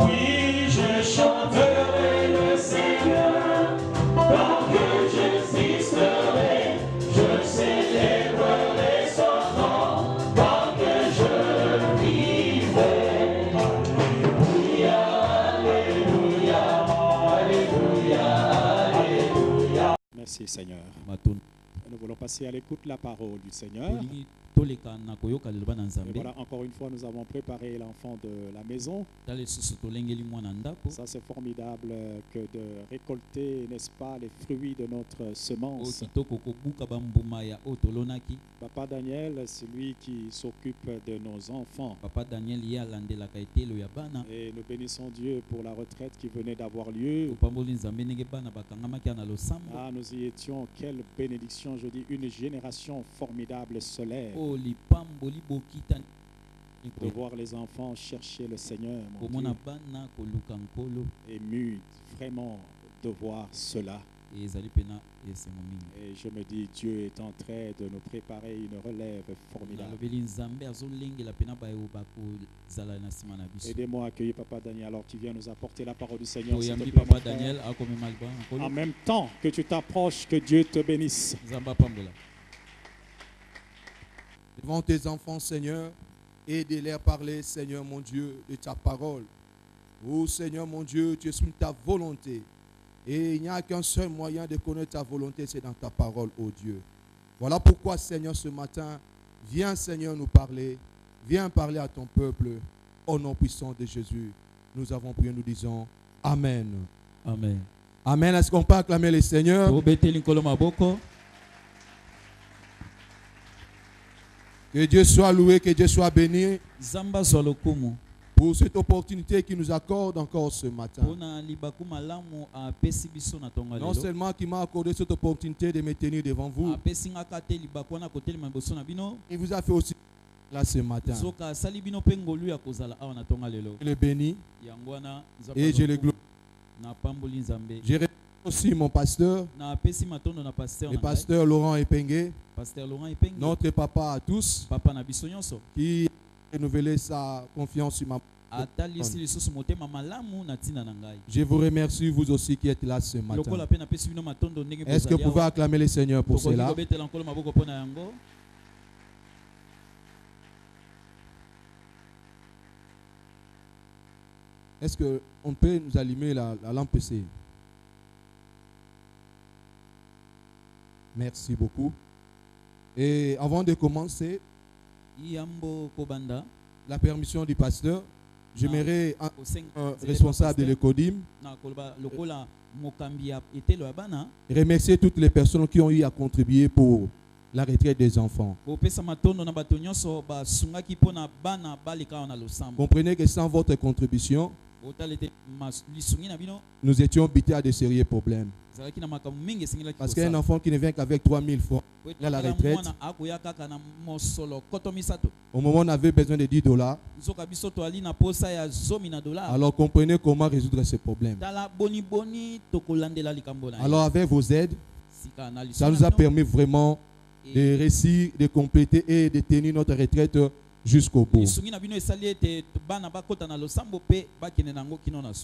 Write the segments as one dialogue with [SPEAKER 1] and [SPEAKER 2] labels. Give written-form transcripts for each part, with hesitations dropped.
[SPEAKER 1] Oui, je chanterai le Seigneur, tant que j'existerai, je célébrerai son nom, tant que je vivrai. Alléluia, Alléluia, Alléluia, Alléluia.
[SPEAKER 2] Merci Seigneur. Nous voulons passer à l'écoute de la parole du Seigneur. Et voilà, encore une fois, nous avons préparé l'enfant de la maison. Ça, c'est formidable que de récolter, n'est-ce pas, les fruits de notre semence. Papa Daniel, c'est lui qui s'occupe de nos enfants. Et nous bénissons Dieu pour la retraite qui venait d'avoir lieu. Ah, nous y étions. Quelle bénédiction, je dis, une génération formidable se lève. De voir les enfants chercher le Seigneur, mon Dieu. Ému vraiment de voir cela. Et je me dis, Dieu est en train de nous préparer une relève formidable. Aidez-moi à accueillir Papa Daniel alors qu'il vient nous apporter la parole du Seigneur. En même temps que tu t'approches, que Dieu te bénisse.
[SPEAKER 3] Devant tes enfants, Seigneur, et de leur parler, Seigneur mon Dieu, de ta parole. Oh Seigneur mon Dieu, tu es sous ta volonté. Et il n'y a qu'un seul moyen de connaître ta volonté, c'est dans ta parole, oh Dieu. Voilà pourquoi, Seigneur, ce matin, viens, Seigneur, nous parler. Viens parler à ton peuple. Au nom puissant de Jésus, nous avons prié, nous disons Amen.
[SPEAKER 4] Amen.
[SPEAKER 3] Amen. Est-ce qu'on peut acclamer le Seigneur? Que Dieu soit loué, que Dieu soit béni pour cette opportunité qu'il nous accorde encore ce matin. Non seulement qu'il m'a accordé cette opportunité de me tenir devant vous, il vous a fait aussi là ce matin. Je le bénis et je le glorifie. Je remercie aussi mon pasteur, le pasteur Laurent Epengue, notre papa à tous, qui a renouvelé sa confiance sur ma personne. Je vous remercie, vous aussi qui êtes là ce matin. Est-ce que vous pouvez acclamer le Seigneur pour cela? Est-ce qu'on peut nous allumer la lampe C? Merci beaucoup. Et avant de commencer, la permission du pasteur, j'aimerais un responsable de l'ECODIM remercier toutes les personnes qui ont eu à contribuer pour la retraite des enfants. Comprenez que sans votre contribution, nous étions butés à de sérieux problèmes. Parce qu'un enfant qui ne vient qu'avec 3000 francs à la retraite, au moment où on avait besoin de $10, alors comprenez comment résoudre ce problème. Alors avec vos aides, ça nous a permis vraiment de réussir, de compléter et de tenir notre retraite jusqu'au bout.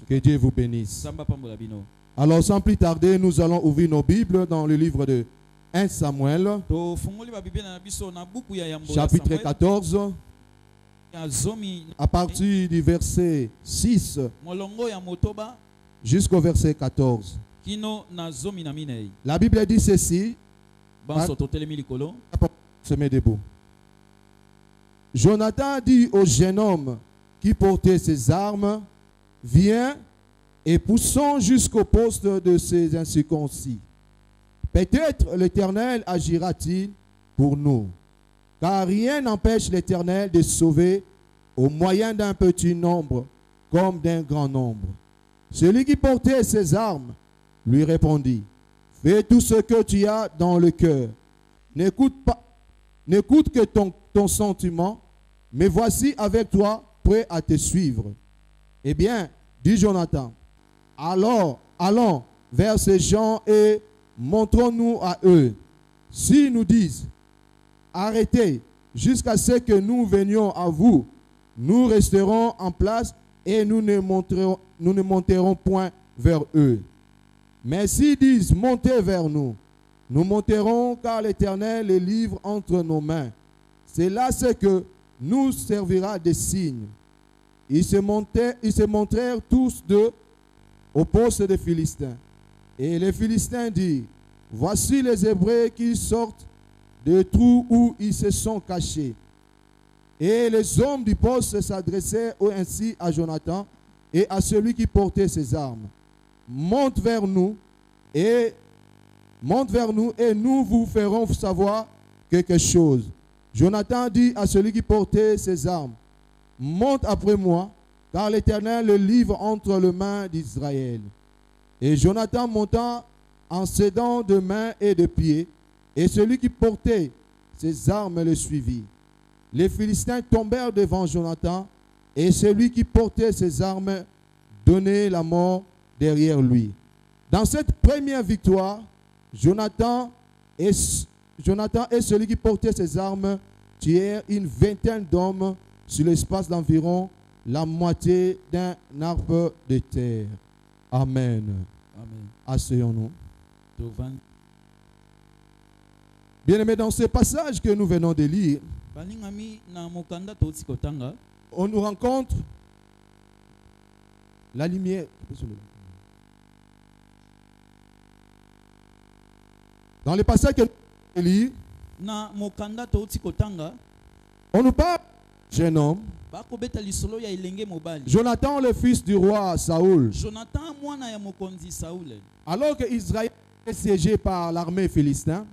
[SPEAKER 3] Que Dieu vous bénisse. Alors sans plus tarder, nous allons ouvrir nos Bibles dans le livre de 1 Samuel, chapitre 14, à partir du verset 6 jusqu'au verset 14. La Bible dit ceci. Se met debout. Jonathan dit au jeune homme qui portait ses armes, viens et poussons jusqu'au poste de ces incirconcis. Peut-être l'Éternel agira-t-il pour nous, car rien n'empêche l'Éternel de sauver au moyen d'un petit nombre comme d'un grand nombre. Celui qui portait ses armes lui répondit, fais tout ce que tu as dans le cœur. N'écoute que ton sentiment, mais voici avec toi, prêt à te suivre. Eh bien, dit Jonathan, alors allons vers ces gens et montrons-nous à eux. S'ils nous disent, arrêtez jusqu'à ce que nous venions à vous, nous resterons en place et nous ne monterons point vers eux. Mais s'ils disent, montez vers nous, nous monterons, car l'Éternel les livre entre nos mains. C'est là ce que nous servira des signes. Ils se montrèrent tous deux au poste des Philistins. Et les Philistins dirent, voici les Hébreux qui sortent des trous où ils se sont cachés. Et les hommes du poste s'adressaient ainsi à Jonathan et à celui qui portait ses armes. Monte vers nous et nous vous ferons savoir quelque chose. Jonathan dit à celui qui portait ses armes, monte après moi, car l'Éternel le livre entre les mains d'Israël. Et Jonathan monta en s'aidant de mains et de pieds, et celui qui portait ses armes le suivit. Les Philistins tombèrent devant Jonathan, et celui qui portait ses armes donnait la mort derrière lui. Dans cette première victoire, Jonathan et celui qui portait ses armes tuèrent une vingtaine d'hommes sur l'espace d'environ la moitié d'un arbre de terre. Amen.
[SPEAKER 2] Amen.
[SPEAKER 3] Asseyons-nous. Bien-aimés, dans ce passage que nous venons de lire, on nous rencontre la lumière. Dans le passage que nous venons de lire, on nous parle d'un jeune homme, Jonathan, le fils du roi Saoul. Alors que Israël est siégé par l'armée philistine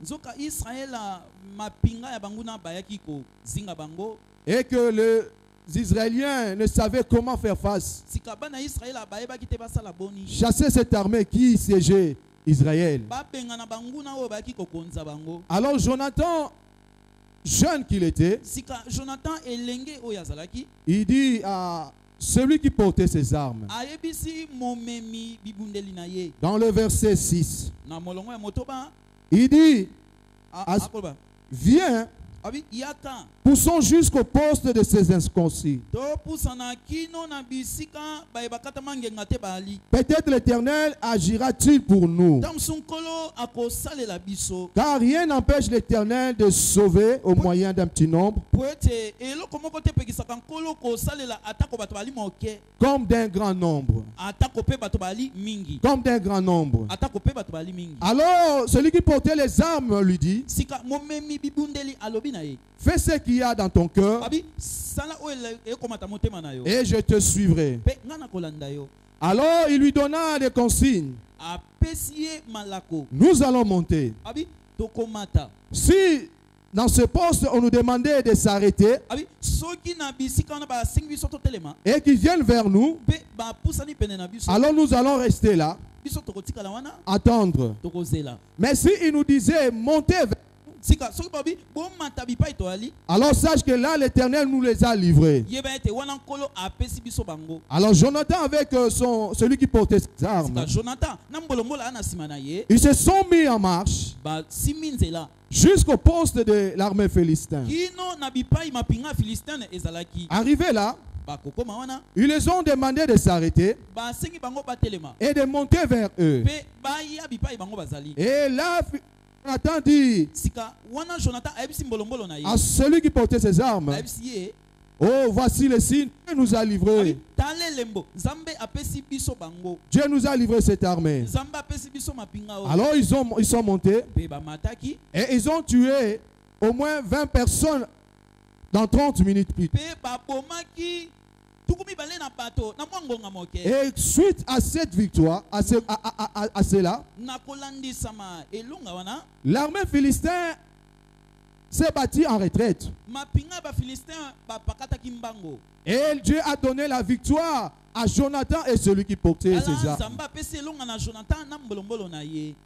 [SPEAKER 3] et que les Israéliens ne savaient comment faire face, chasser cette armée qui siégeait Israël. Alors Jonathan, jeune qu'il était, il dit à celui qui portait ses armes, dans le verset 6, il dit, viens, poussons jusqu'au poste de ces incirconcis. Peut-être l'Éternel agira-t-il pour nous. Car rien n'empêche l'Éternel de sauver au moyen d'un petit nombre, comme d'un grand nombre. Comme d'un grand nombre. Alors, celui qui portait les armes lui dit, fais ce qu'il y a dans ton cœur et je te suivrai. Alors il lui donna des consignes. Nous allons monter. Si dans ce poste on nous demandait de s'arrêter et qu'ils viennent vers nous, alors nous allons rester là, attendre. Mais si il nous disait monter vers, alors sache que là l'Éternel nous les a livrés. Alors Jonathan avec celui qui portait ses armes, ils se sont mis en marche jusqu'au poste de l'armée philistine. Arrivé là, ils les ont demandé de s'arrêter et de monter vers eux. Et là Jonathan dit à celui qui portait ses armes, oh, voici le signe, Dieu nous a livré. Dieu nous a livré cette armée. Alors ils sont montés et ils ont tué au moins 20 personnes dans 30 minutes plus tard. Et suite à cette victoire, à cela, l'armée philistine s'est bâtie en retraite. Et Dieu a donné la victoire à Jonathan et celui qui portait ses armes.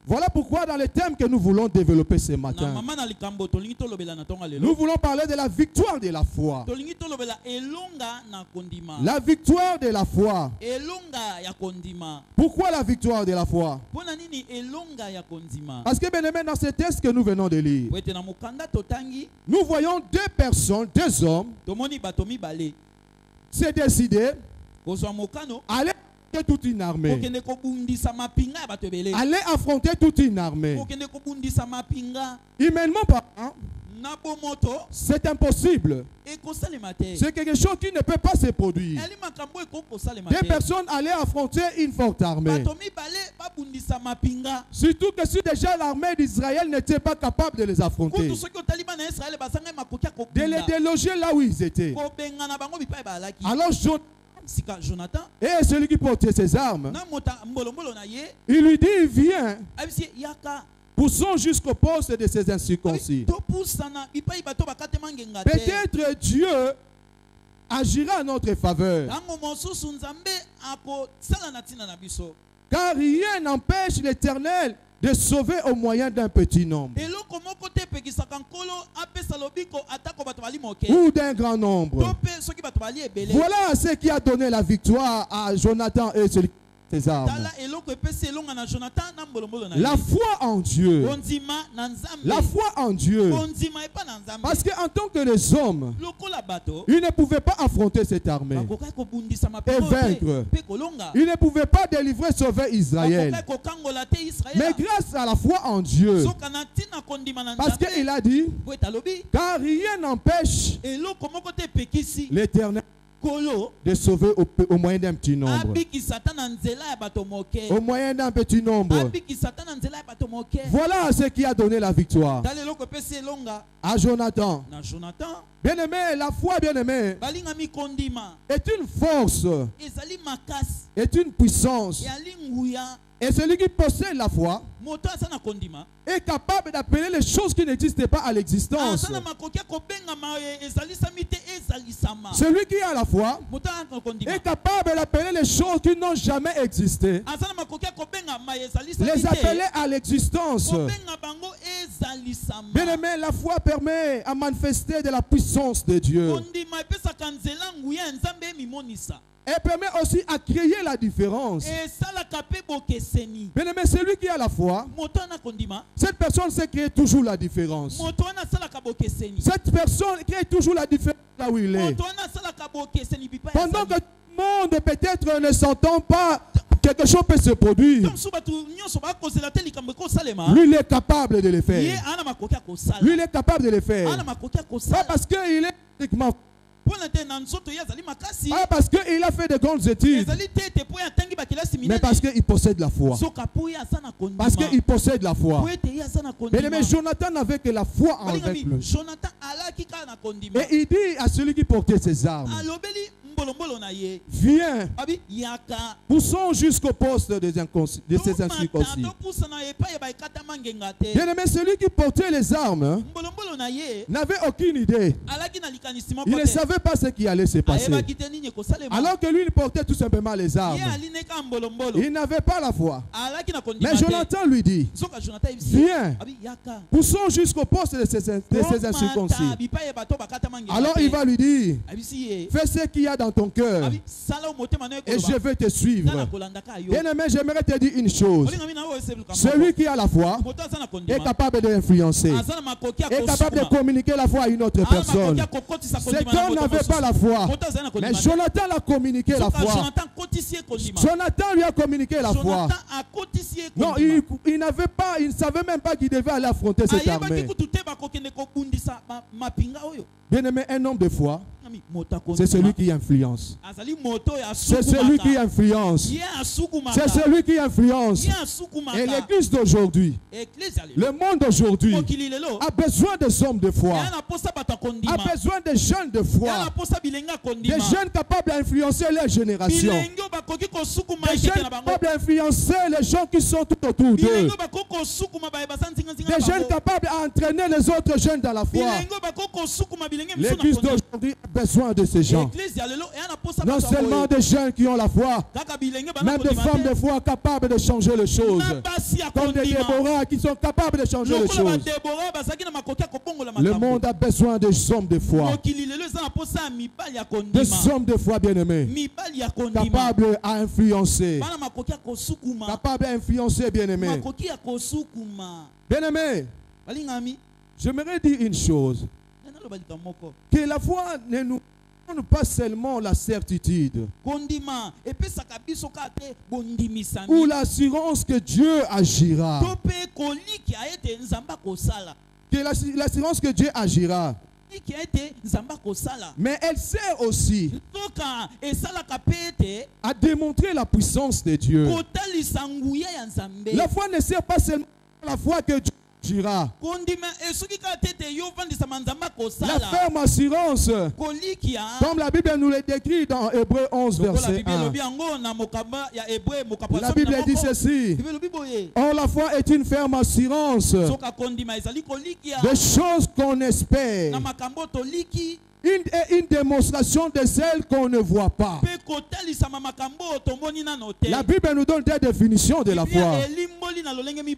[SPEAKER 3] Voilà pourquoi dans le thème que nous voulons développer ce matin, nous voulons parler de la victoire de la foi. La victoire de la foi. Pourquoi la victoire de la foi? Parce que bien aimé, dans ce texte que nous venons de lire, nous voyons deux personnes, deux hommes, s'est décidé Allez toute une armée. Allez affronter toute une armée. Humainement parlant, c'est impossible. C'est quelque chose qui ne peut pas se produire. Des personnes allaient affronter une forte armée. Surtout que si déjà l'armée d'Israël n'était pas capable de les affronter, de les déloger là où ils étaient. Alors Jonathan et celui qui portait ses armes, il lui dit, viens, poussons jusqu'au poste de ces incirconcis. Peut-être Dieu agira en notre faveur. Car rien n'empêche l'Éternel de sauver au moyen d'un petit nombre ou d'un grand nombre. Voilà ce qui a donné la victoire à Jonathan et ses armes. La foi en Dieu. La foi en Dieu. Parce qu'en tant que les hommes, ils ne pouvaient pas affronter cette armée et vaincre. Ils ne pouvaient pas délivrer, sauver Israël. Mais grâce à la foi en Dieu, parce qu'il a dit, car rien n'empêche l'Éternel de sauver au moyen d'un petit nombre. Au moyen d'un petit nombre. Voilà ce qui a donné la victoire à Jonathan. Bien-aimé, la foi, bien-aimé, est une force, est une puissance. Et celui qui possède la foi est capable d'appeler les choses qui n'existaient pas à l'existence. Celui qui a la foi est capable d'appeler les choses qui n'ont jamais existé, les appeler à l'existence. Bien aimé, la foi permet à manifester de la puissance de Dieu. Elle permet aussi à créer la différence. Bien aimé, celui qui a la foi, cette personne sait créer toujours la différence. Cette personne crée toujours la différence là où il est. Pendant que tout le monde peut-être ne s'entend pas, quelque chose peut se produire. Lui, il est capable de le faire. Lui, il est capable de le faire. Pas parce qu'il est uniquement, pas parce qu'il a fait de grandes études, mais parce qu'il possède la foi. Parce qu'il possède la foi. Mais Jonathan n'avait que la foi en lui. Et il dit à celui qui portait ses armes, viens, poussons jusqu'au poste de ces incirconcis. Bien aimé, celui qui portait les armes n'avait aucune idée. Il ne savait pas ce qui allait se passer. Alors que lui, il portait tout simplement les armes. Il n'avait pas la foi. Mais Jonathan lui dit, viens, poussons jusqu'au poste de ces incirconcis. Alors il va lui dire, fais ce qu'il y a dans ton cœur et je vais te suivre. Bien aimé, j'aimerais te dire une chose. Celui qui a la foi est capable d'influencer, est capable de communiquer la foi à une autre personne. Cet homme n'avait pas la foi, mais Jonathan a communiqué la foi. Jonathan lui a communiqué la foi. Non, il n'avait pas, il ne savait même pas qu'il devait aller affronter cette armée. Bien aimé, un homme de foi, c'est celui qui influence. C'est celui qui influence. C'est celui qui influence. Et l'église d'aujourd'hui, le monde d'aujourd'hui, a besoin des hommes de foi, a besoin des jeunes de foi, des jeunes capables d'influencer leur génération, des jeunes capables d'influencer les gens qui sont tout autour d'eux, des jeunes capables d'entraîner les autres jeunes dans la foi. L'église d'aujourd'hui a besoin de ces gens. Non seulement des jeunes qui ont la foi, même des femmes de foi capables de changer les choses. Comme des Déborah qui sont capables de changer les choses. Le monde a besoin des hommes de foi. Des hommes de foi bien-aimés. Capables à influencer. Capables à influencer bien-aimés. Bien-aimés, j'aimerais dire une chose. Que la foi ne nous pas seulement la certitude ou l'assurance que Dieu agira. L'assurance que Dieu agira. Mais elle sert aussi à démontrer la puissance de Dieu. La foi ne sert pas seulement à la foi que Dieu agira. La ferme assurance, comme la Bible nous le décrit dans Hébreux 11, verset 1. La Bible dit ceci: or la foi est une ferme assurance des choses qu'on espère, une démonstration de celles qu'on ne voit pas. La Bible nous donne des définitions de la foi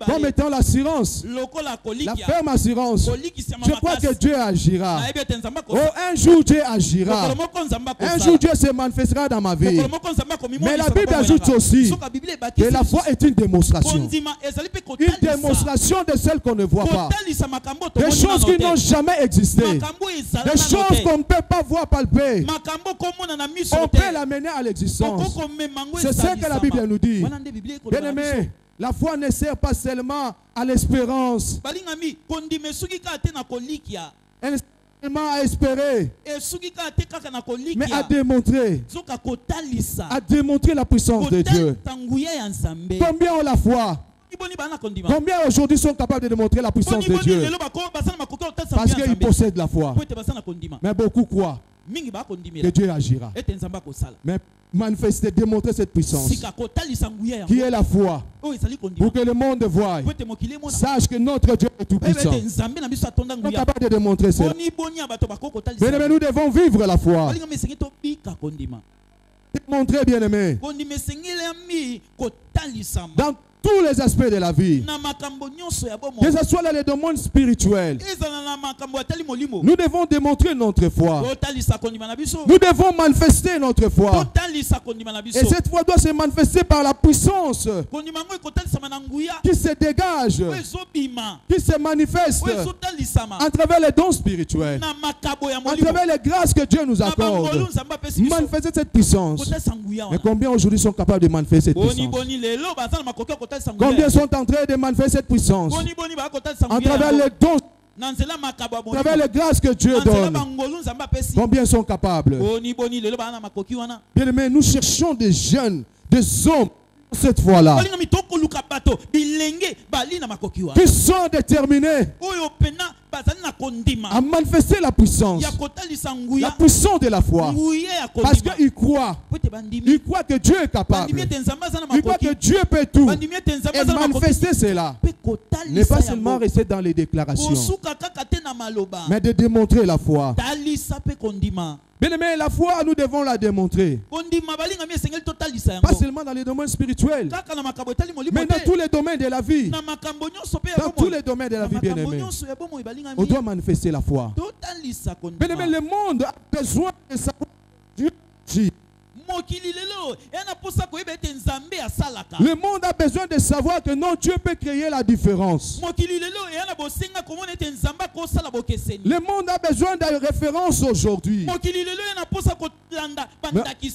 [SPEAKER 3] comme étant l'assurance, la ferme assurance. Je crois que Dieu agira. Oh, un jour Dieu agira. Un jour Dieu se manifestera dans ma vie. Mais la Bible ajoute aussi que la foi est une démonstration. Une démonstration de celles qu'on ne voit pas. Des choses qui n'ont jamais existé. Des choses qu'on ne peut pas voir, palper. On peut l'amener à l'existence. C'est ce que la Bible nous dit. Bien-aimé, la foi ne sert pas seulement à l'espérance. Elle ne sert seulement à espérer, mais à démontrer la puissance de Dieu. Combien ont la foi? Combien aujourd'hui sont capables de démontrer la puissance de Dieu? Parce qu'ils possèdent la foi. Mais beaucoup croient que Dieu agira. Mais manifester, démontrer cette puissance qui est la foi, pour que le monde voie, sache que notre Dieu est tout puissant. Nous sommes capables de démontrer cela. Mais nous devons vivre la foi. Démontrer, bien aimé, dans tous les aspects de la vie, que ce soit dans les domaines spirituels, nous devons démontrer notre foi. Nous devons manifester notre foi. Et cette foi doit se manifester par la puissance qui se dégage, qui se manifeste à travers les dons spirituels, à travers les grâces que Dieu nous accorde. Manifester cette puissance. Mais combien aujourd'hui sont capables de manifester cette puissance? Combien sont en train de manifester cette puissance à travers les dons, à travers les grâces que Dieu donne? Combien sont capables? Bien aimé, nous cherchons des jeunes, des hommes cette fois-là qui sont déterminés à manifester la puissance de la foi, parce qu'ils croient que Dieu est capable, ils croient que Dieu peut tout, et manifester cela n'est pas seulement rester dans les déclarations, mais de démontrer la foi. Bien aimé, la foi, nous devons la démontrer. Pas seulement dans les domaines spirituels, mais dans tous les domaines de la vie. Dans tous les domaines de la vie, bien aimé, on doit manifester la foi. Bien aimé, le monde a besoin de savoir Dieu agit. Le monde a besoin de savoir que non, Dieu peut créer la différence. Le monde a besoin de références aujourd'hui.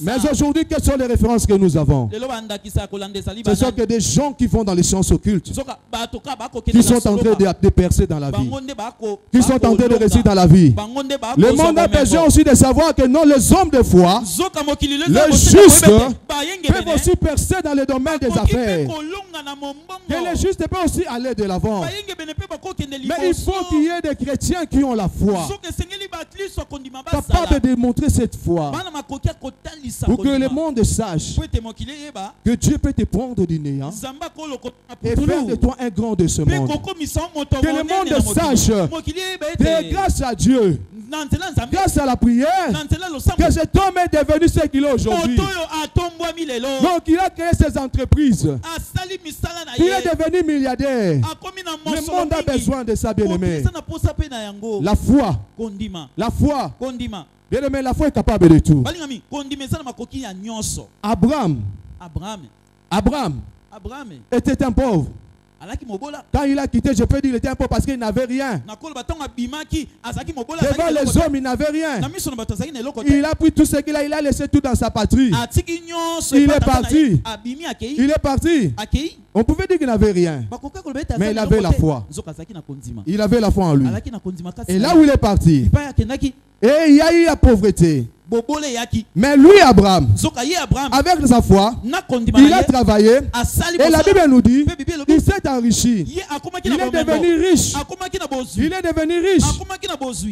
[SPEAKER 3] Mais aujourd'hui, quelles sont les références que nous avons? Ce sont que des gens qui vont dans les sciences occultes, qui sont en train de percer dans la vie, qui sont en train de réussir dans la vie. Le monde a besoin aussi de savoir que non, les hommes de foi, les justes, peuvent aussi percer dans le domaine des affaires. Que les justes peuvent aussi aller de l'avant. Mais il faut qu'il y ait des chrétiens qui ont la foi, capables de démontrer cette foi, pour que le monde sache que Dieu peut te prendre du néant et faire de toi un grand de ce monde. Que le monde sache que grâce à Dieu, grâce à la prière, que cet homme est devenu ce qu'il est aujourd'hui. Donc il a créé ses entreprises, il est devenu milliardaire. Le monde a besoin de ça, bien aimé. La foi, la foi, bien aimé, la foi est capable de tout. Abraham était un pauvre. Quand il a quitté, je peux dire qu'il était un peu parce qu'il n'avait rien. Devant les hommes, il n'avait rien. Il a pris tout ce qu'il a, il a laissé tout dans sa patrie. Il est parti. Il est parti. On pouvait dire qu'il n'avait rien. Mais il avait la foi. Il avait la foi en lui. Et là où il est parti, et il y a eu la pauvreté. Mais lui, Abraham, avec sa foi, il a travaillé. Et la Bible nous dit qu'il s'est enrichi. Il est devenu riche. Il est devenu riche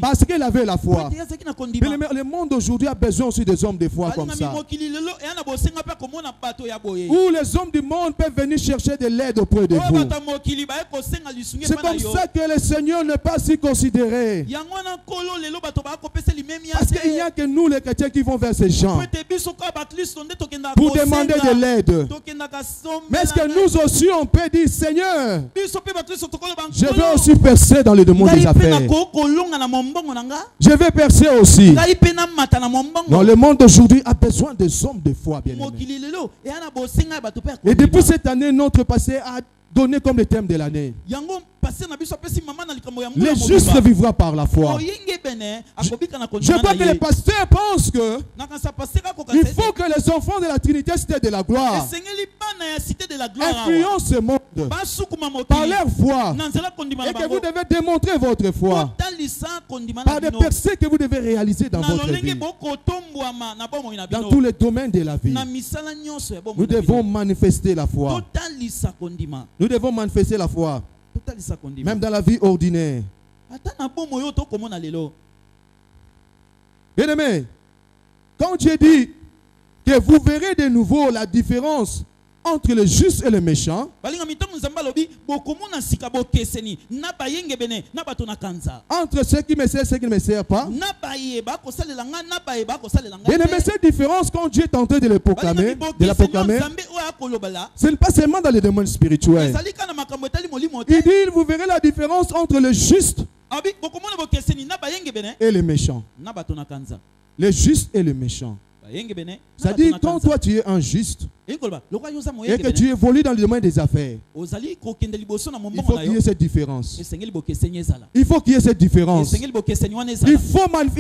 [SPEAKER 3] parce qu'il avait la foi. Mais le monde aujourd'hui a besoin aussi des hommes de foi comme ça. Où les hommes du monde peuvent venir chercher de l'aide auprès de vous. C'est comme ça que le Seigneur n'est pas si considéré. Parce qu'il n'y a que nous, les chrétiens, qui vont vers ces gens pour demander de l'aide. Mais est-ce que nous aussi on peut dire, Seigneur, je vais aussi percer dans le domaine des affaires. Je vais percer aussi. Dans le monde d'aujourd'hui a besoin des hommes de foi, bien aimés. Et depuis cette année, notre passé a donné comme le thème de l'année. Le juste vivra par la foi. Je vois que les pasteurs pensent que il faut que les enfants de la Trinité, cité de la gloire, influencent ce monde par leur foi. Et que vous devez démontrer votre foi par des percées que vous devez réaliser dans votre vie. Dans tous les domaines de la vie, nous devons manifester la foi. Nous devons manifester la foi. Même dans la vie ordinaire. Bien aimé, quand Dieu dit que vous verrez de nouveau la différence entre le juste et le méchant, entre ceux qui me servent et ceux qui ne me servent pas, bien aimé, cette différence, quand Dieu est en train de la proclamer, ce n'est pas seulement dans les domaines spirituels. Il dit, vous verrez la différence entre le juste et le méchant. Le juste et le méchant. C'est-à-dire, quand toi tu es un juste et que tu évolues dans le domaine des affaires, il faut qu'il y ait cette différence. Il faut qu'il y ait cette différence. Il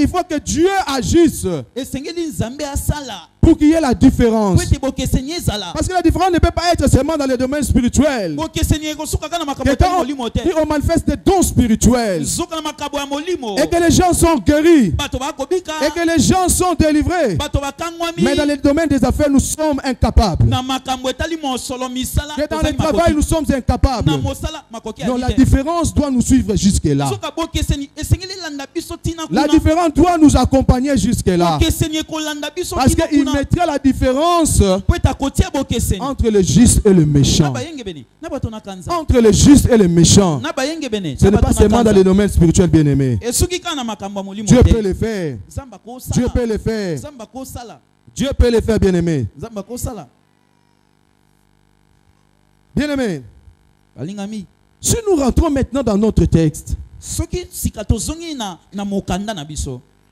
[SPEAKER 3] faut que Dieu agisse pour qu'il y ait la différence. Parce que la différence ne peut pas être seulement dans le domaine spirituel. Et on manifeste des dons spirituels et que les gens sont guéris et que les gens sont délivrés. Mais dans le domaine des affaires, nous sommes incapables. Que dans le travail, nous sommes incapables. Donc la différence doit nous suivre jusque-là. La différence doit nous accompagner jusque-là. Parce qu'il mettra la différence entre le juste et le méchant. Entre le juste et le méchant. Ce n'est pas seulement dans le domaine spirituel, bien aimé. Dieu peut le faire. Dieu peut le faire. Dieu peut le faire, bien aimé. Bien aimé. Si nous rentrons maintenant dans notre texte,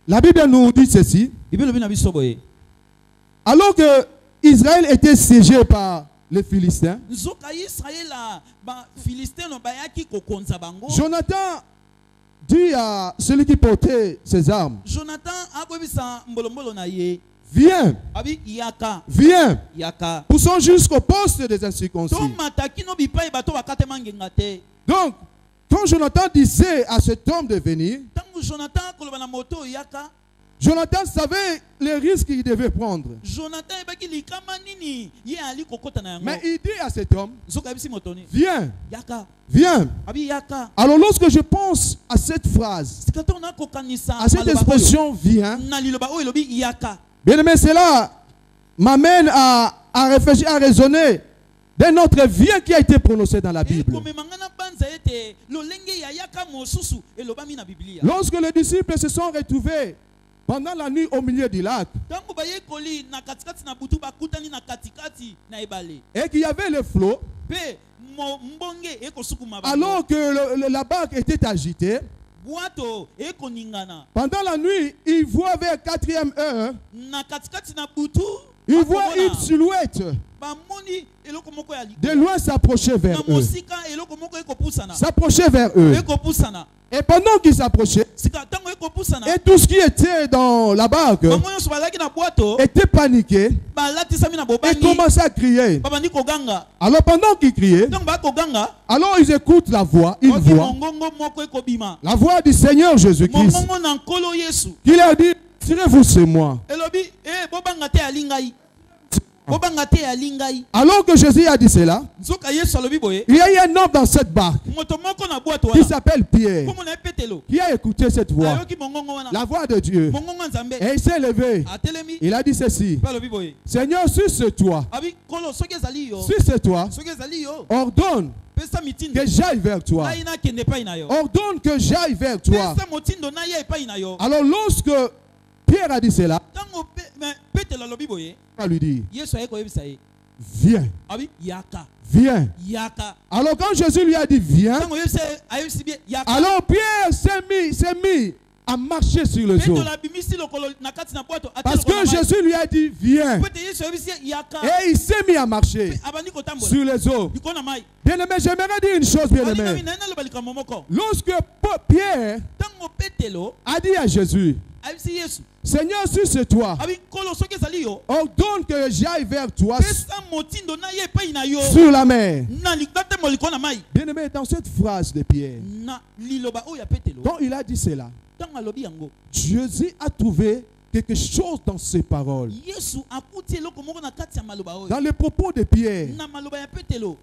[SPEAKER 3] la Bible nous dit ceci. Alors que Israël était siégé par les Philistins, Jonathan dit à celui qui portait ses armes, viens, viens, poussons jusqu'au poste des incirconcis. Donc, quand Jonathan disait à cet homme de venir, Jonathan savait les risques qu'il devait prendre. Mais il dit à cet homme, viens, viens. Alors lorsque je pense à cette phrase, à cette expression viens, bien aimé, cela m'amène à réfléchir, à raisonner d'un autre viens qui a été prononcé dans la Bible. Lorsque les disciples se sont retrouvés pendant la nuit au milieu du lac, et qu'il y avait le flot, alors que la barque était agitée, pendant la nuit, il voit vers 4e heure, Ils voient une silhouette de loin s'approcher vers eux. S'approcher vers eux. Et pendant qu'ils s'approchaient, et tout ce qui était dans la barque était paniqué et commençait à crier. Alors pendant qu'ils criaient, alors ils écoutent la voix, une voix, la voix du Seigneur Jésus-Christ, qui leur dit, tirez-vous sur moi. Alors que Jésus a dit cela, il y a eu un homme dans cette barque qui s'appelle Pierre, qui a écouté cette voix, la voix de Dieu, et il s'est levé. Il a dit ceci: Seigneur, si c'est toi, ordonne que j'aille vers toi. Ordonne que j'aille vers toi. Alors lorsque Pierre a dit cela, on lui dit, viens. Viens. Alors quand Jésus lui a dit viens, alors Pierre s'est mis à marcher sur le eaux. Parce que Jésus lui a dit viens. Et il s'est mis à marcher sur les eaux. Bien-aimé, j'aimerais dire une chose, bien-aimé. Lorsque Pierre a dit à Jésus, Seigneur, si c'est toi, ordonne que j'aille vers toi sur la mer. Bien-aimé, dans cette phrase de Pierre, quand il a dit cela, Jésus a trouvé quelque chose dans ses paroles. Dans les propos de Pierre,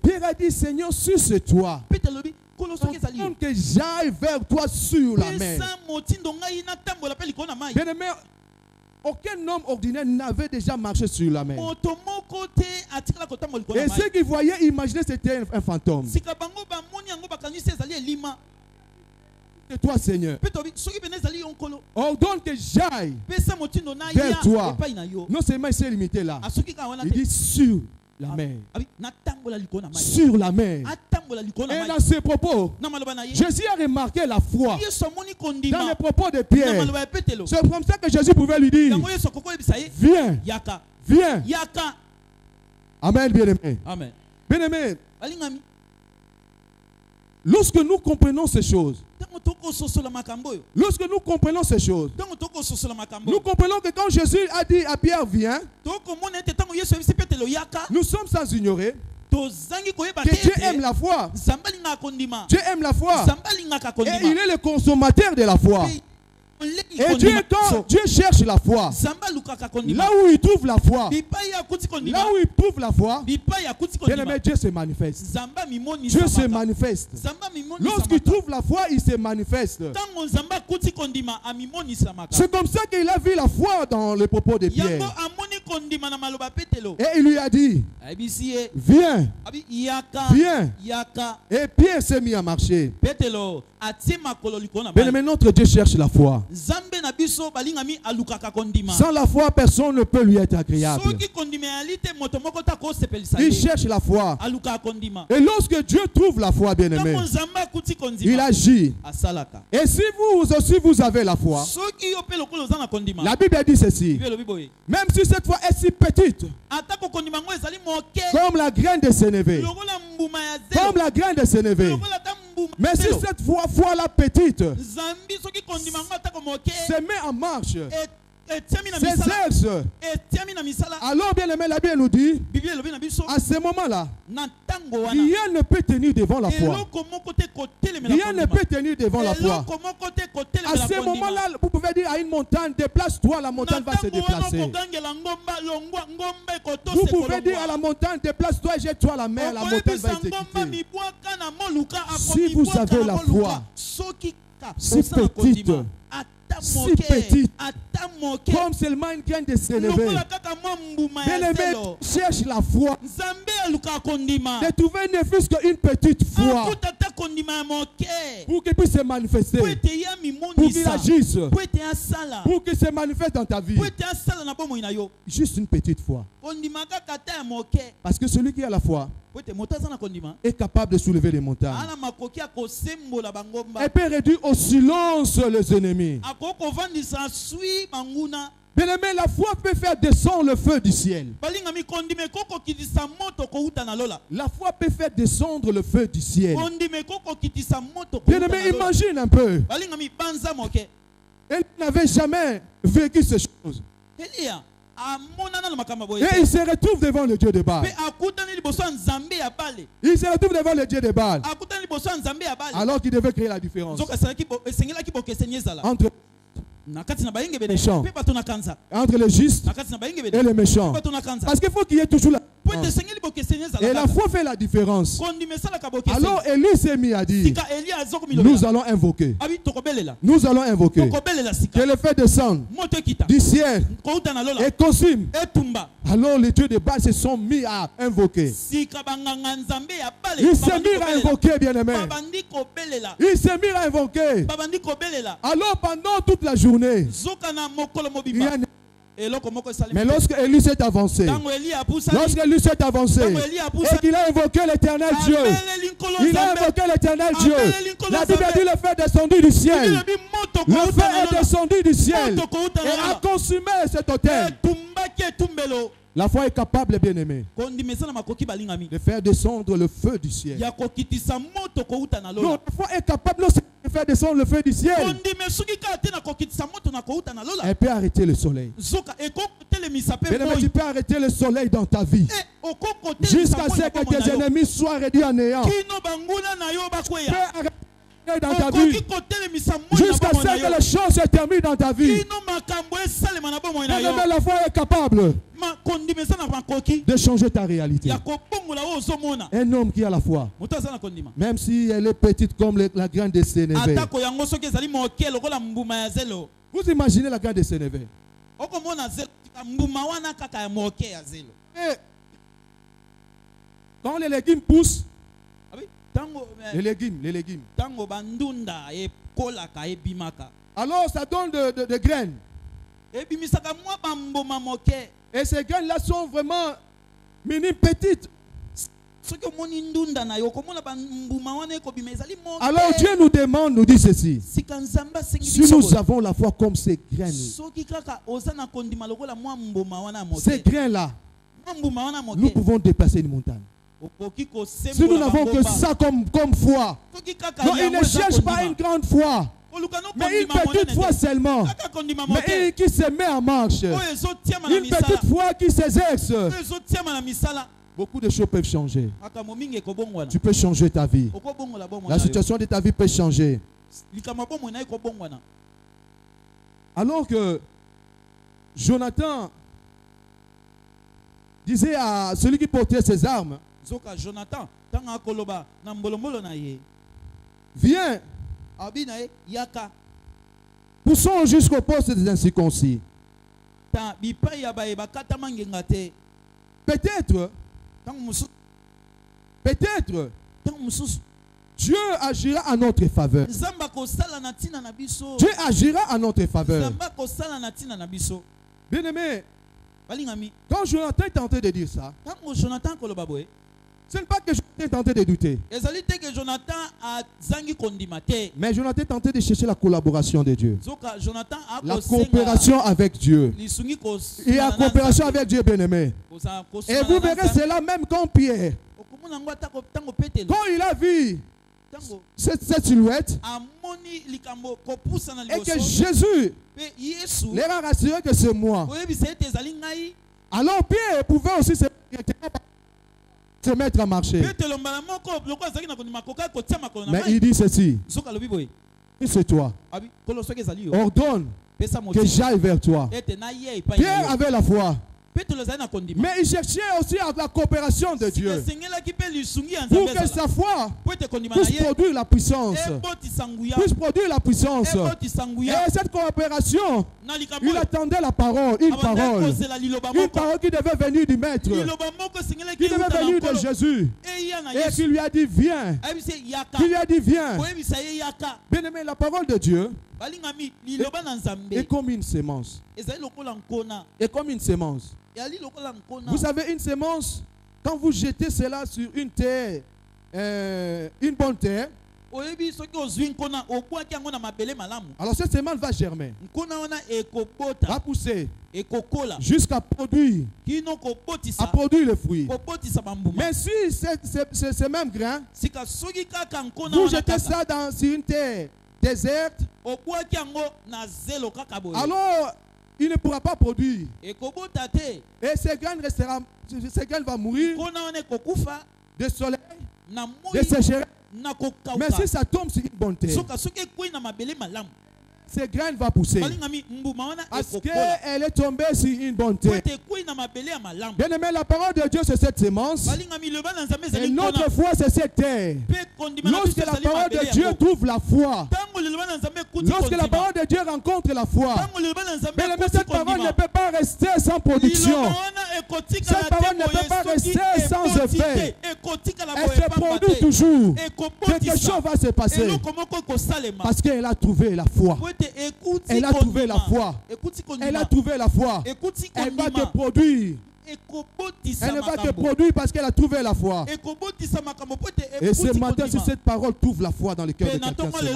[SPEAKER 3] Pierre a dit, Seigneur, si c'est toi, ordonne que j'aille vers toi sur la mer. Bien-aimé, aucun homme ordinaire n'avait déjà marché sur la mer. Et ceux qui voyaient, imaginaient c'était un fantôme. Et toi, Seigneur, ordonne que j'aille vers toi. Non seulement il s'est limité là, il dit sur la mer. Sur la mer. Et dans ses propos, Jésus a remarqué la foi dans les propos de Pierre. C'est comme ça que Jésus pouvait lui dire, viens, viens. Amen, bien-aimé. Bien-aimé, lorsque nous comprenons ces choses, nous comprenons que quand Jésus a dit à Pierre viens, nous sommes sans ignorer que Dieu aime la foi. Dieu aime la foi. Et il est le consommateur de la foi. Et Dieu, quand Dieu cherche la foi, là où il trouve la foi, bien-aimé, Dieu se manifeste. Dieu se manifeste. Lorsqu'il trouve la foi, il se manifeste. C'est comme ça qu'il a vu la foi dans les propos de Pierre. Et il lui a dit, viens, viens. Et Pierre s'est mis à marcher. Bien-aimé, notre Dieu cherche la foi. Sans la foi, personne ne peut lui être agréable. Il cherche la foi. Et lorsque Dieu trouve la foi, bien-aimé, il agit. Et si vous aussi vous avez la foi, la Bible dit ceci: même si cette foi est si petite, comme la graine de sénévé, comme la graine de sénévé, mais si cette foi-là petite se met en marche, s'exerce, alors bien aimé, la Bible nous dit, à ce moment-là, rien ne peut tenir devant la foi. Rien ne peut tenir devant la foi. À ce moment-là, vous pouvez dire à une montagne, déplace-toi, la montagne va se déplacer. Vous pouvez dire à la montagne, déplace-toi et jette-toi à la mer, la montagne va être quittée. Si vous avez la foi, si petite, si petite, comme seulement une graine de sénévé, bien-aimé, cherche la foi, de trouver ne fût-ce qu'une petite foi, pour qu'il puisse se manifester, pour qu'il agisse, pour qu'il se manifeste dans ta vie. Juste une petite foi. Parce que celui qui a la foi est capable de soulever les montagnes. Elle peut réduire au silence les ennemis. Bien-aimé, la foi peut faire descendre le feu du ciel. La foi peut faire descendre le feu du ciel. Bien-aimé, imagine un peu. Elle n'avait jamais vécu ces choses. Et il se retrouve devant le Dieu de Baal. Il se retrouve devant le Dieu de Baal. Alors qu'il devait créer la différence entre les méchants, entre les justes et les méchants. Parce qu'il faut qu'il y ait toujours la différence. Et la foi fait la différence. Alors Élie s'est mis à dire, nous allons invoquer. Nous allons invoquer. Que le fait descendre du ciel et consume. Alors les dieux de Baal se sont mis à invoquer. Il s'est mis à invoquer, bien-aimé. Il s'est mis à invoquer. Alors pendant toute la journée, mais lorsque Élie s'est avancé, et qu'il a invoqué l'éternel Dieu, il a invoqué l'éternel Dieu. La Bible dit le feu est descendu du ciel. Le feu est descendu du ciel et a consumé cet autel. La foi est capable, bien-aimé, de faire descendre le feu du ciel. Non, la foi est capable de faire descendre le feu du ciel. Elle peut arrêter le soleil. Bien-aimé, tu peux arrêter le soleil dans ta vie jusqu'à ce que tes ennemis soient réduits à néant. Tu peux arrêter dans ta vie jusqu'à ce que les choses se terminent dans ta vie. Bien-aimé, la foi est capable de changer ta réalité. Un homme qui a la foi, même si elle est petite comme la graine de sénévé. Vous imaginez la graine de sénévé? Quand les légumes poussent, les légumes. Alors ça donne de graines. Et ces graines-là sont vraiment minimes, petites. Alors Dieu nous demande, nous dit ceci: si nous avons la foi comme ces graines, nous pouvons déplacer une montagne. Si nous n'avons que ça comme foi, non, il ne cherche pas une grande foi, mais une petite foi seulement, mais qui se met en marche, une petite foi qui s'exerce. Beaucoup de choses peuvent changer. Tu peux changer ta vie. La situation de ta vie peut changer. Alors que Jonathan disait à celui qui portait ses armes, viens, poussons jusqu'au poste des incirconcis. Peut-être, Dieu agira à notre faveur. Dieu agira à notre faveur. Bien-aimé, quand Jonathan est tenté de dire ça, ce n'est pas que Jonathan est tenté de douter. Mais Jonathan est tenté de chercher la collaboration de Dieu. La coopération avec Dieu. Et la coopération avec Dieu, bien-aimé. Et vous verrez cela même quand Pierre, quand il a vu cette silhouette, et que Jésus leur a rassuré que c'est moi. Alors Pierre pouvait aussi se mettre à marcher. Mais il dit ceci: c'est toi. Ordonne que j'aille vers toi. Pierre avait la foi, mais il cherchait aussi la coopération de Dieu pour que sa foi puisse produire la puissance. Et cette coopération, il attendait la parole, une parole qui devait venir du Maître, qui devait venir de Jésus, et qui lui a dit viens. Qui lui a dit viens. Bien aimé, la parole de Dieu est comme une sémence. Et comme une sémence. Vous savez, une sémence, quand vous jetez cela sur une terre, une bonne terre, Alors cette semence va germer, va pousser jusqu'à produire, le fruit. Mais si ce même grain, vous jetez ça sur une terre déserte, alors il ne pourra pas produire. Et ces graines vont mourir de soleil, de sécheresse. Mais si ça tombe sur une bonne terre, ces graines vont pousser parce qu'elle est tombée sur une bonne terre. Bien aimé, la parole de Dieu c'est cette semence et notre foi c'est cette terre. Lorsque la parole de Dieu trouve la foi, lorsque la parole de Dieu rencontre la foi, bien aimé, cette parole ne peut pas rester sans production. Cette parole ne peut pas rester sans effet. Elle se produit toujours. Quelque chose va se passer parce qu'elle a trouvé la foi. Elle a trouvé la foi. Elle a trouvé la foi. Elle va te produire. Elle ne va te produire parce qu'elle a trouvé la foi. Et ce matin, si cette parole trouve la foi dans le cœur de quelqu'un ce matin,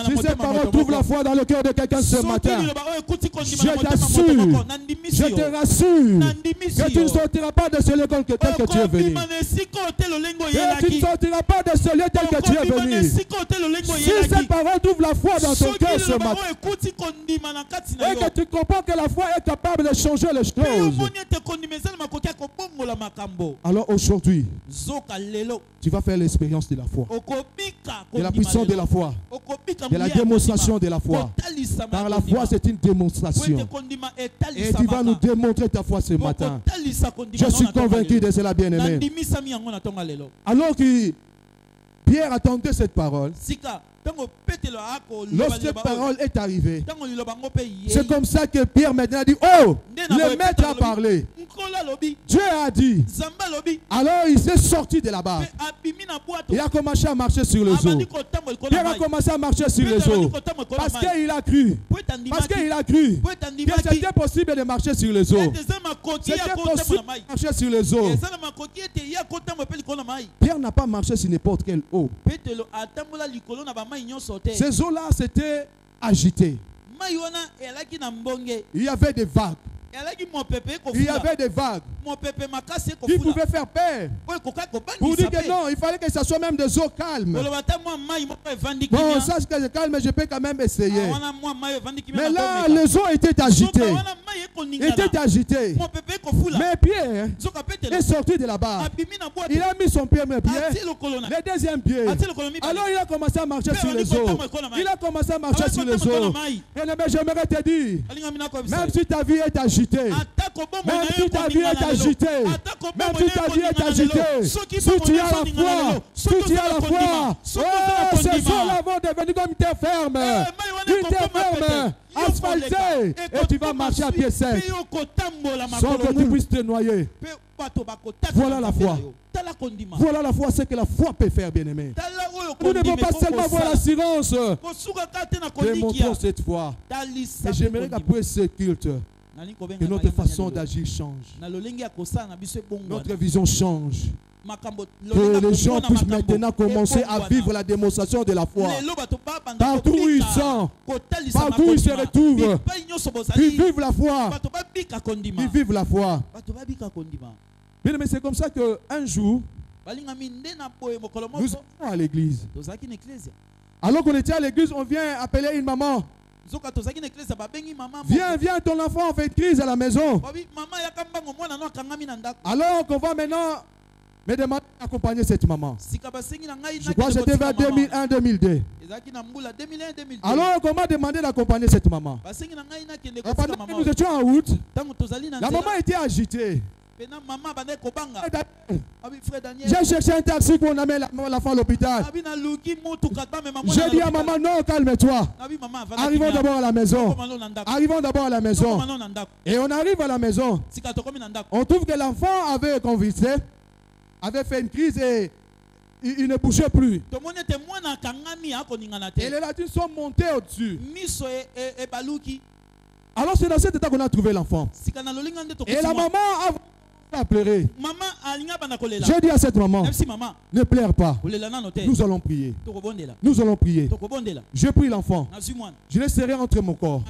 [SPEAKER 3] si cette parole trouve la foi dans le cœur de quelqu'un ce matin, je t'assure, je te rassure que tu ne sortiras pas de ce lieu tel que tu es venu. Que tu ne sortiras pas de ce lieu tel que tu es venu. Si cette parole trouve la foi dans ton cœur ce matin, et que tu comprends que la foi est capable de changer les choses, alors aujourd'hui, tu vas faire l'expérience de la foi, de la puissance de la foi, de la démonstration de la foi. Car la foi c'est une démonstration. Et tu vas nous démontrer ta foi ce matin. Je suis convaincu de cela, bien-aimé. Alors que Pierre attendait cette parole, lorsque cette parole est arrivée, c'est comme ça que Pierre maintenant a dit, oh, le maître a parlé, Dieu a dit. Alors il s'est sorti de là-bas. Il a commencé à marcher sur les eaux. Pierre a commencé à marcher sur les eaux parce qu'il a cru. Parce qu'il a cru que c'était possible de marcher sur les eaux. C'était possible de marcher sur les eaux. Pierre n'a pas marché sur n'importe quelle eau. Ces eaux-là s'étaient agitées. Il y avait des vagues. Il y avait des vagues qui pouvaient faire peur. Pour dire que non, il fallait que ça soit même des eaux calmes. Bon, ça c'est calme, mais je peux quand même essayer. Mais là, les eaux étaient agitées. Mais Pierre est sorti de là-bas. Il a mis son premier pied, le deuxième pied. Alors il a commencé à marcher sur les eaux. Il a commencé à marcher sur les eaux. Mais j'aimerais te dire, même si ta vie est agitée, même si ta vie est agitée, même si ta vie est agitée, si tu as la foi, si tu as la foi, oh, ces eaux-là vont devenir comme une terre ferme, asphaltée, et tu vas marcher à pied sec, sans que tu puisses te noyer. Voilà la foi. Voilà la foi, c'est que la foi peut faire, bien-aimé. Nous ne devons pas seulement voir l'assurance. Démontrons cette foi. Et j'aimerais qu'après ce culte, que notre façon d'agir change. Notre vision change. Que les gens puissent maintenant commencer à vivre la démonstration de la foi. Partout où ils sont, partout où ils se retrouvent, ils vivent la foi. Ils vivent la foi. Bien, mais c'est comme ça qu'un jour, nous sommes à l'église. Alors qu'on était à l'église, on vient appeler une maman. Viens, ton enfant fait crise à la maison. Alors qu'on va maintenant me demander d'accompagner cette maman. Je crois que c'était vers 2001-2002. Alors qu'on m'a demandé d'accompagner cette maman. Pendant que nous étions en route, la maman était agitée. J'ai cherché un taxi pour amener l'enfant à l'hôpital. J'ai dit à maman, non, calme-toi. Arrivons d'abord à la maison. Arrivons d'abord à la maison. Et on arrive à la maison. On trouve que l'enfant avait convulsé, avait fait une crise et il ne bougeait plus. Et les latines sont montés au-dessus. Alors c'est dans cet état qu'on a trouvé l'enfant. Et la maman a à pleurer. J'ai dit à cette maman, ne pleure pas. Nous allons prier. Nous allons prier. Je prie l'enfant. Je l'ai serré entre mon corps.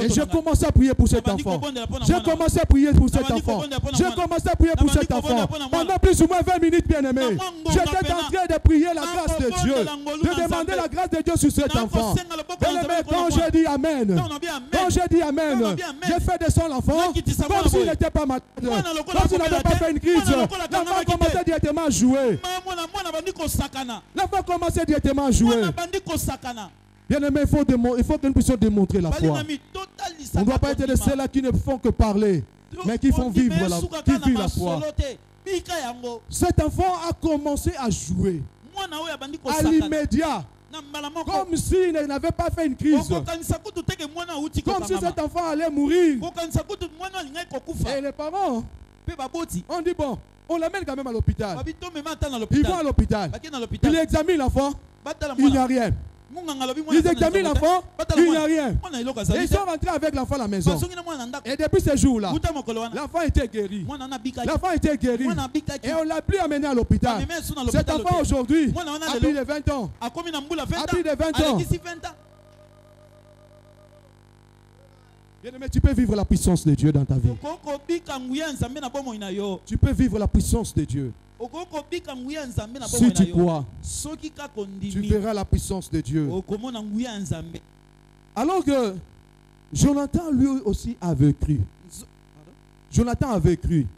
[SPEAKER 3] Et je commence à prier pour cet enfant. Je commence à prier pour cet enfant. Je commence à prier pour cet enfant. Pendant plus ou moins 20 minutes, bien-aimé. J'étais en train de prier la grâce de Dieu. De demander la grâce de Dieu sur cet enfant. Bien-aimé, quand j'ai dit Amen, j'ai fait descendre l'enfant comme s'il n'était pas malade. Comme s'il n'avait pas fait une crise. L'enfant commençait directement à jouer. L'enfant commençait directement à jouer. Bien-aimé, il faut que nous puissions démontrer la foi. On ne doit pas être de ceux-là qui ne font que parler, mais qui font vivre la foi. Cet enfant a commencé à jouer à l'immédiat, comme s'il n'avait pas fait une crise, comme si cet enfant allait mourir. Et les parents ont dit bon, on l'amène quand même à l'hôpital. Ils vont à l'hôpital. Ils examinent l'enfant, il n'y a rien. Ils examinent l'enfant, il n'y a rien. Et ils sont rentrés avec l'enfant à la maison. Et depuis ce jour-là, l'enfant était guéri. L'enfant était guéri. Et on l'a plus amené à l'hôpital. Cet enfant aujourd'hui a plus de 20 ans. A plus de 20 ans. Bien-aimé, tu peux vivre la puissance de Dieu dans ta vie. Tu peux vivre la puissance de Dieu. Si tu crois, tu verras la puissance de Dieu. Alors que Jonathan lui aussi avait cru. Jonathan avait cru.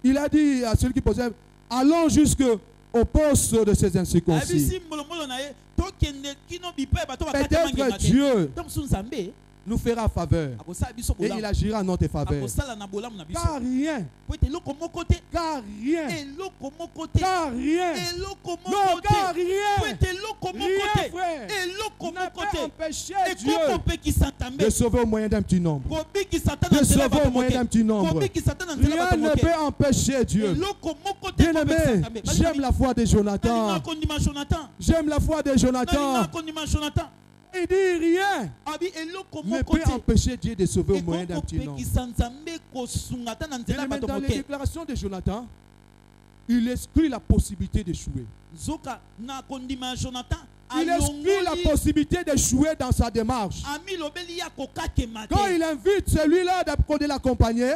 [SPEAKER 3] Il a dit à celui qui posait, allons jusqu'au poste de ces incirconcis. Peut-être Dieu nous fera faveur et il agira en notre faveur. Car rien, n'a pas empêché Dieu de sauver au moyen d'un petit nombre. De sauver au moyen d'un petit nombre. Rien ne peut empêcher Dieu. Bien-aimé, j'aime la foi de Jonathan. J'aime la foi de Jonathan. Il dit rien ne peut empêcher Dieu de sauver au moyen d'un petit nombre. Dans les déclarations de Jonathan, il exclut la possibilité d'échouer. Il exclut la possibilité d'échouer dans sa démarche. Quand il invite celui-là de l'accompagner,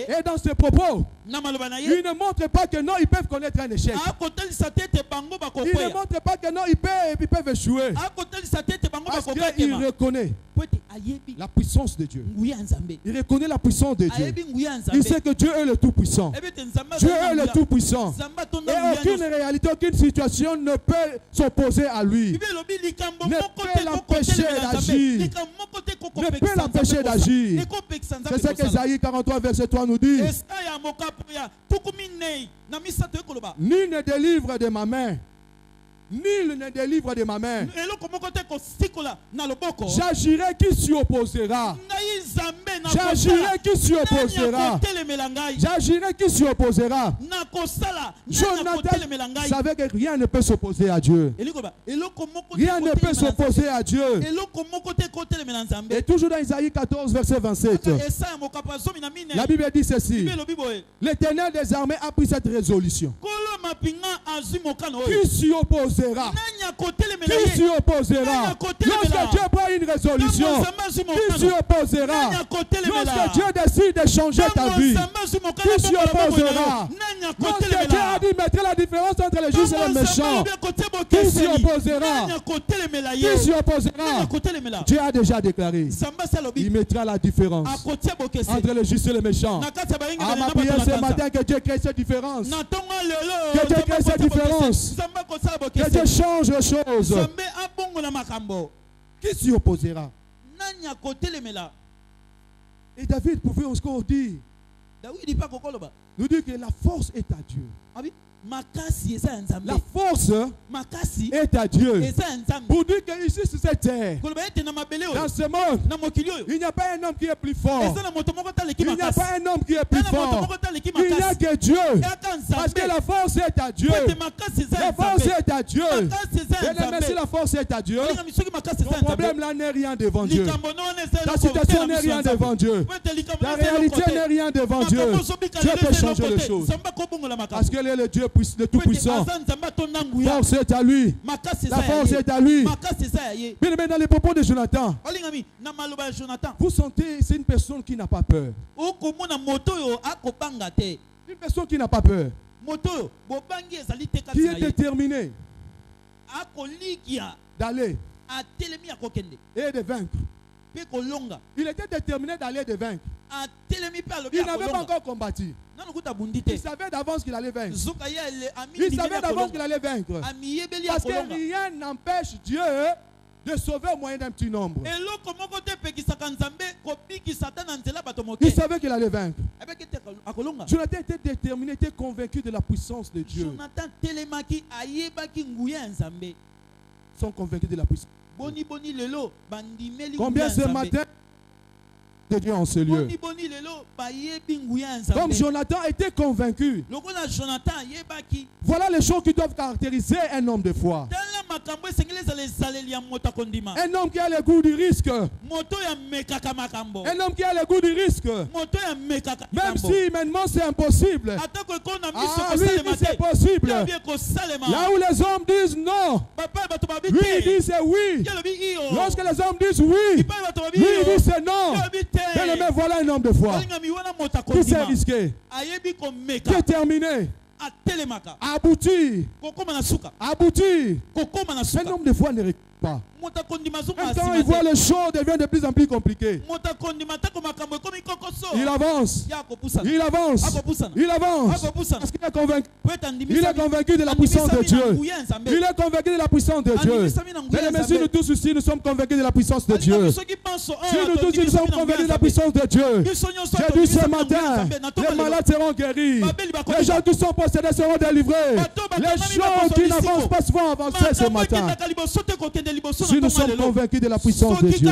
[SPEAKER 3] et dans ses propos, il ne montre pas que non, ils peuvent connaître un échec. Il ne montre pas que non, ils peuvent échouer. Parce qu'il reconnaît la puissance de Dieu. Il reconnaît la puissance de Dieu. Il sait que Dieu est le Tout-Puissant. Dieu est le Tout-Puissant. Et aucune réalité, aucune situation ne peut s'opposer à lui. Ne peut l'empêcher d'agir. Ne peut l'empêcher d'agir. C'est ce qu'Ésaïe 43, verset 3 nous dit. Nul ne délivre de ma main. Nul ne délivre de ma main. J'agirai qui s'y opposera. J'agirai qui s'y opposera. J'agirai qui s'y opposera. Jonathan savait que rien ne peut s'opposer à Dieu. Rien ne peut s'opposer à Dieu. Et toujours dans Isaïe 14, verset 27. La Bible dit ceci. L'Éternel des armées a pris cette résolution. Qui s'y opposera? Qui s'y opposera? Lorsque Dieu prend une résolution, qui s'y opposera? Lorsque Dieu décide de changer ta vie, qui s'y opposera? Lorsque Dieu a dit mettre la différence entre les justes et les méchants, qui s'y opposera? Qui s'y opposera? Dieu a déjà déclaré, il mettra la différence entre les justes et les méchants. À ma prière ce matin, que Dieu crée cette différence. Que Dieu crée cette différence. Que Dieu change les choses. Qui s'y opposera? Et David pouvait encore dire, nous dire que la force est à Dieu. La force est à Dieu. Pour dire que ici sur cette terre, dans ce monde, il n'y a pas un homme qui est plus fort. Il n'y a pas un homme qui est plus fort. Il n'y a que Dieu. Parce que la force est à Dieu. La force est à Dieu. Merci, la force est à Dieu. Ton problème là n'est rien devant Dieu. Ta situation n'est rien devant Dieu. Ta réalité n'est rien devant Dieu. Dieu peut changer les choses. Parce qu'il est le Dieu le Tout-Puissant. La force est à lui. La force est à lui. Bien dans les propos de Jonathan, vous sentez, c'est une personne qui n'a pas peur. Une personne qui n'a pas peur. Qui est déterminée d'aller et de vaincre. Il était déterminé d'aller et de vaincre. Il n'avait pas encore combattu. Il savait d'avance qu'il allait vaincre. Il savait d'avance qu'il allait vaincre. Parce que rien n'empêche Dieu de sauver au moyen d'un petit nombre. Il savait qu'il allait vaincre. Jonathan était déterminé, était convaincu de la puissance de Dieu. Ils sont convaincus de la puissance. Combien ce matin de Dieu en ce lieu? Comme Jonathan était convaincu. Voilà les choses qui doivent caractériser un homme de foi. Un homme qui a le goût du risque. Un homme qui a le goût du risque. Même si maintenant c'est impossible. Ah oui, c'est possible. Là où les hommes disent non, lui il dit c'est oui. Lorsque les hommes disent oui, lui il dit c'est non. Bien-aimé, voilà un homme de foi qui s'est risqué, déterminé, abouti. Un homme de foi ne recule pas. Même quand il voit les choses deviennent de plus en plus compliquées, il avance. Il avance. Il avance. Parce qu'il est convaincu. Il est convaincu de la puissance de Dieu. Il est convaincu de la puissance de Dieu. Mais si nous tous ici, nous sommes convaincus de la puissance de Dieu. Si nous tous ici, nous sommes convaincus de la puissance de Dieu. J'ai dit ce matin, les malades seront guéris. Les gens qui sont possédés seront délivrés. Les gens qui n'avancent pas souvent avancer ce matin. Si nous sommes convaincus de la puissance de Dieu,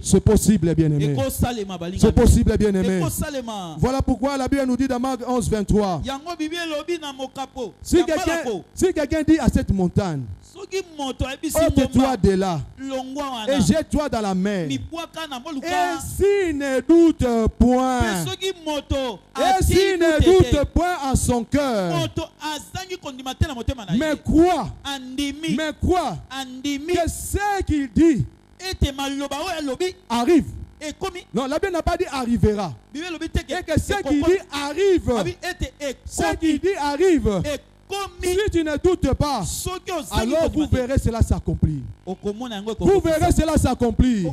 [SPEAKER 3] c'est possible, bien-aimé. C'est possible, bien-aimé. Voilà pourquoi la Bible nous dit dans Marc 11, 23. Si quelqu'un dit à cette montagne, ôte-toi de là et jette-toi dans la mer, et s'il ne doute point, et s'il ne doute point en son cœur, mais quoi que ce qu'il dit arrive. Non, la Bible n'a pas dit arrivera. Et que ce qu'il dit arrive. Ce qu'il dit arrive. Si tu ne doutes pas, alors vous verrez cela s'accomplir. Vous verrez cela s'accomplir.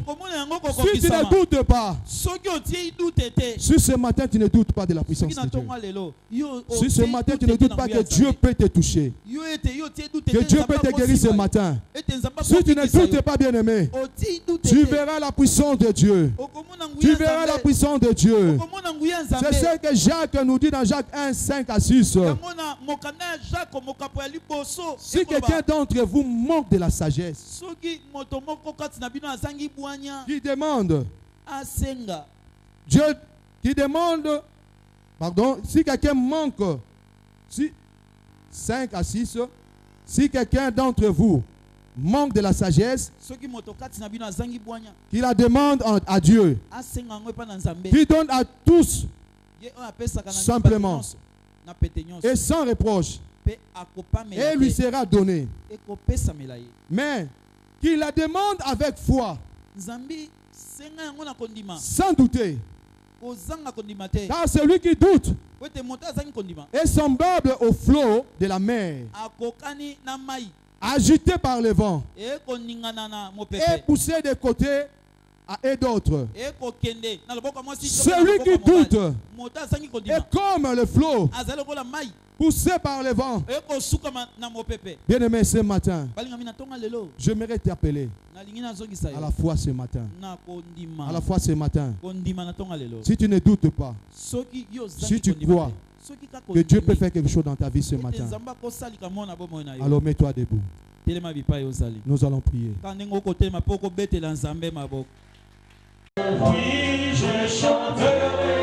[SPEAKER 3] Si tu ne doutes pas, si ce matin tu ne doutes pas de la puissance de Dieu, si ce matin tu ne doutes pas que Dieu peut te toucher, que Dieu peut te guérir ce matin, si tu ne doutes pas, bien-aimé, tu verras la puissance de Dieu. Tu verras la puissance de Dieu. C'est ce que Jacques nous dit dans Jacques 1, 5 à 6. Si quelqu'un d'entre vous manque de la sagesse, qui demande, Dieu qui demande, pardon, si quelqu'un manque, 5 à 6, si quelqu'un d'entre vous manque de la sagesse, qu'il la demande à Dieu, qui donne à tous simplement et sans reproche, et lui sera donné. Mais qu'il la demande avec foi, sans douter. Car celui qui doute est semblable au flot de la mer, agité par le vent et poussé de côté et d'autres. Celui qui doute est comme le flot poussé par le vent. Bien-aimé, ce matin, j'aimerais t'appeler à la foi ce matin. À la foi ce matin. Si tu ne doutes pas, si tu crois que Dieu peut faire quelque chose dans ta vie ce matin, alors mets-toi debout. Nous allons prier.
[SPEAKER 1] Oui, je chanterai.